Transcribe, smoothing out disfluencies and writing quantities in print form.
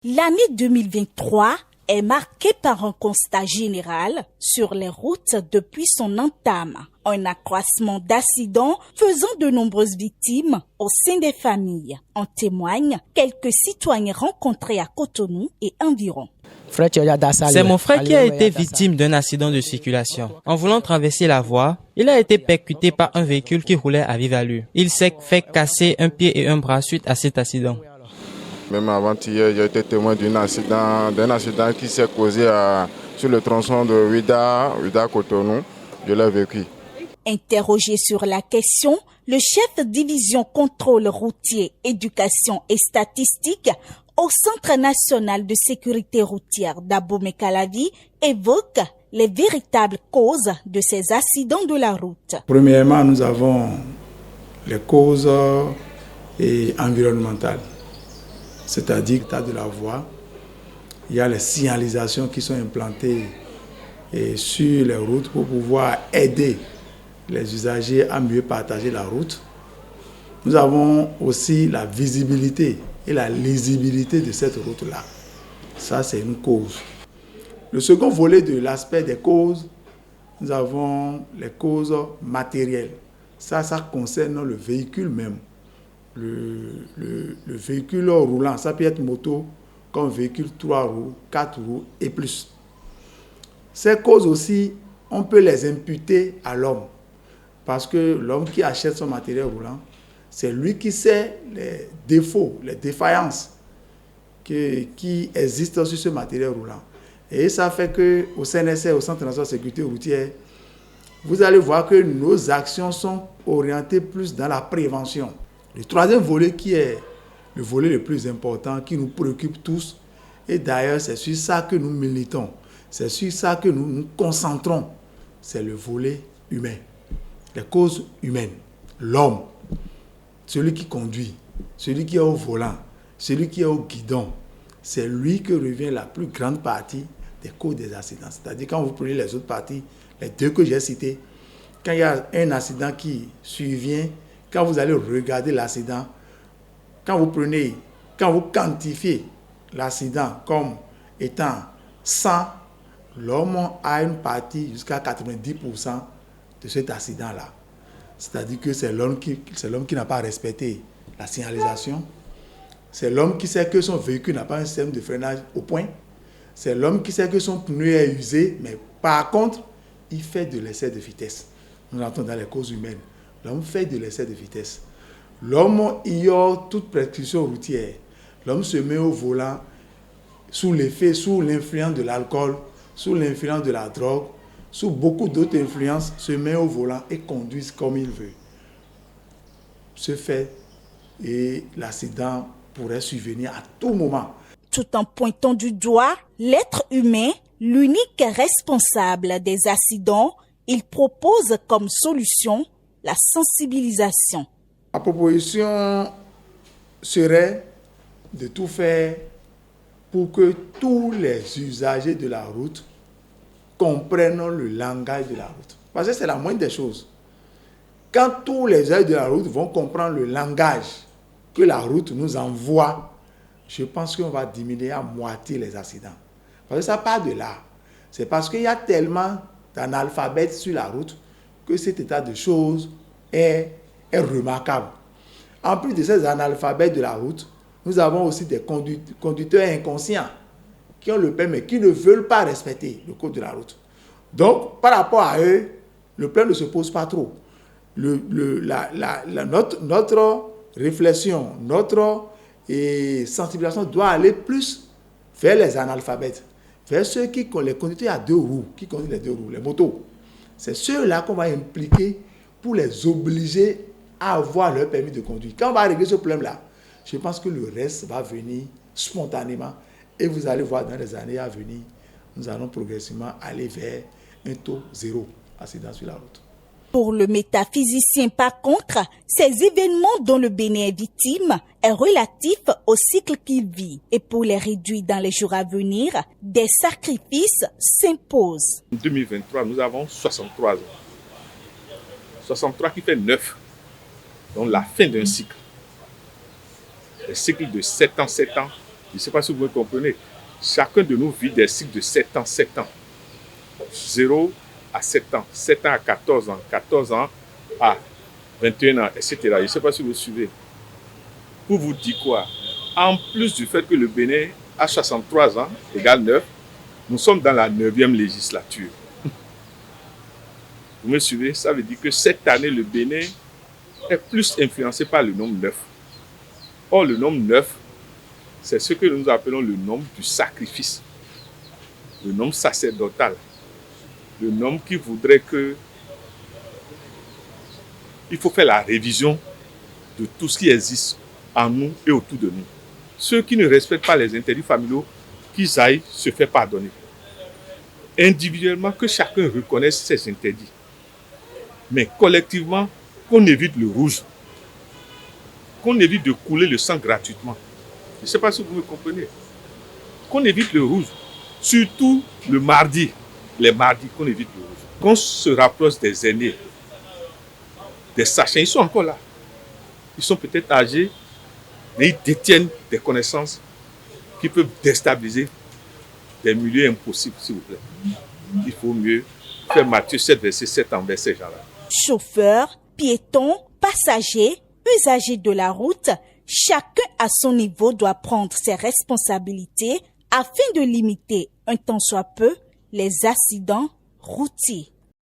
L'année 2023 est marquée par un constat général sur les routes depuis son entame. Un accroissement d'accidents faisant de nombreuses victimes au sein des familles. En témoignent quelques citoyens rencontrés à Cotonou et environ. C'est mon frère qui a été victime d'un accident de circulation. En voulant traverser la voie, il a été percuté par un véhicule qui roulait à vive allure. Il s'est fait casser un pied et un bras suite à cet accident. Même avant-hier, j'ai été témoin d'un accident qui s'est causé sur le tronçon de Ouidah-Cotonou. Je l'ai vécu. Interrogé sur la question, le chef division contrôle routier, éducation et statistique au Centre national de sécurité routière d'Abomey-Calavi évoque les véritables causes de ces accidents de la route. Premièrement, nous avons les causes environnementales. C'est-à-dire l'état de la voie, il y a les signalisations qui sont implantées sur les routes pour pouvoir aider les usagers à mieux partager la route. Nous avons aussi la visibilité et la lisibilité de cette route-là. Ça, c'est une cause. Le second volet de l'aspect des causes, nous avons les causes matérielles. Ça concerne le véhicule même. Le véhicule roulant, ça peut être moto, comme véhicule 3 roues, 4 roues et plus. Ces causes aussi, on peut les imputer à l'homme. Parce que l'homme qui achète son matériel roulant, c'est lui qui sait les défauts, les défaillances qui existent sur ce matériel roulant. Et ça fait qu'au CNSR, au Centre national de sécurité routière, vous allez voir que nos actions sont orientées plus dans la prévention. Le troisième volet qui est le volet le plus important, qui nous préoccupe tous, et d'ailleurs c'est sur ça que nous militons, c'est sur ça que nous nous concentrons, c'est le volet humain, les causes humaines, l'homme, celui qui conduit, celui qui est au volant, celui qui est au guidon, c'est lui que revient la plus grande partie des causes des accidents. C'est-à-dire quand vous prenez les autres parties, les deux que j'ai cités, quand il y a un accident qui survient, quand vous allez regarder l'accident, quand vous quantifiez l'accident comme étant 100, l'homme a une partie jusqu'à 90% de cet accident-là. C'est-à-dire que c'est l'homme qui n'a pas respecté la signalisation, c'est l'homme qui sait que son véhicule n'a pas un système de freinage au point, c'est l'homme qui sait que son pneu est usé, mais par contre, il fait de l'excès de vitesse. Nous entrons dans les causes humaines. L'homme fait de l'excès de vitesse. L'homme ignore toute prescription routière. L'homme se met au volant sous l'effet, sous l'influence de l'alcool, sous l'influence de la drogue, sous beaucoup d'autres influences, se met au volant et conduit comme il veut. Ce fait, et l'accident pourrait survenir à tout moment. Tout en pointant du doigt l'être humain, l'unique responsable des accidents, il propose comme solution la sensibilisation. La proposition serait de tout faire pour que tous les usagers de la route comprennent le langage de la route. Parce que c'est la moindre des choses. Quand tous les usagers de la route vont comprendre le langage que la route nous envoie, je pense qu'on va diminuer à moitié les accidents. Parce que ça part de là. C'est parce qu'il y a tellement d'analphabètes sur la route que cet état de choses est remarquable. En plus de ces analphabètes de la route, nous avons aussi des conducteurs inconscients qui ont le permis, qui ne veulent pas respecter le code de la route. Donc, par rapport à eux, le problème ne se pose pas trop. Notre réflexion, notre sensibilisation doit aller plus vers les analphabètes, vers ceux qui ont les conducteurs à 2 roues, qui conduisent les 2 roues, les motos. C'est ceux-là qu'on va impliquer pour les obliger à avoir leur permis de conduire. Quand on va régler ce problème-là, je pense que le reste va venir spontanément et vous allez voir dans les années à venir, nous allons progressivement aller vers un taux zéro accident sur la route. Pour le métaphysicien, par contre, ces événements dont le Bénin est victime est relatif au cycle qu'il vit. Et pour les réduire dans les jours à venir, des sacrifices s'imposent. En 2023, nous avons 63 ans. 63 qui fait 9. Donc la fin d'un cycle. Le cycle de 7 ans, Je ne sais pas si vous me comprenez. Chacun de nous vit des cycles de 7 ans, 7 ans. 0 à 7 ans, 7 ans à 14 ans, 14 ans à 21 ans, etc. Je ne sais pas si vous suivez. Pour vous dire quoi? En plus du fait que le Bénin a 63 ans, égale 9, nous sommes dans la 9e législature. Vous me suivez? Ça veut dire que cette année, le Bénin est plus influencé par le nombre 9. Or, le nombre 9, c'est ce que nous appelons le nombre du sacrifice, le nombre sacerdotal, le nombre qui voudrait que il faut faire la révision de tout ce qui existe en nous et autour de nous. Ceux qui ne respectent pas les interdits familiaux, qu'ils aillent se faire pardonner. Individuellement, que chacun reconnaisse ses interdits. Mais collectivement, qu'on évite le rouge. Qu'on évite de couler le sang gratuitement. Je ne sais pas si vous me comprenez. Qu'on évite le rouge. Surtout le mardi. Les mardis, qu'on évite le rouge. Qu'on se rapproche des aînés. Des sachants, ils sont encore là. Ils sont peut-être âgés, mais ils détiennent des connaissances qui peuvent déstabiliser des milieux impossibles, s'il vous plaît. Il faut mieux faire Matthieu 7, verset 7 envers ces gens-là. Chauffeurs, piétons, passagers, usagers de la route, chacun à son niveau doit prendre ses responsabilités afin de limiter un tant soit peu les accidents routiers.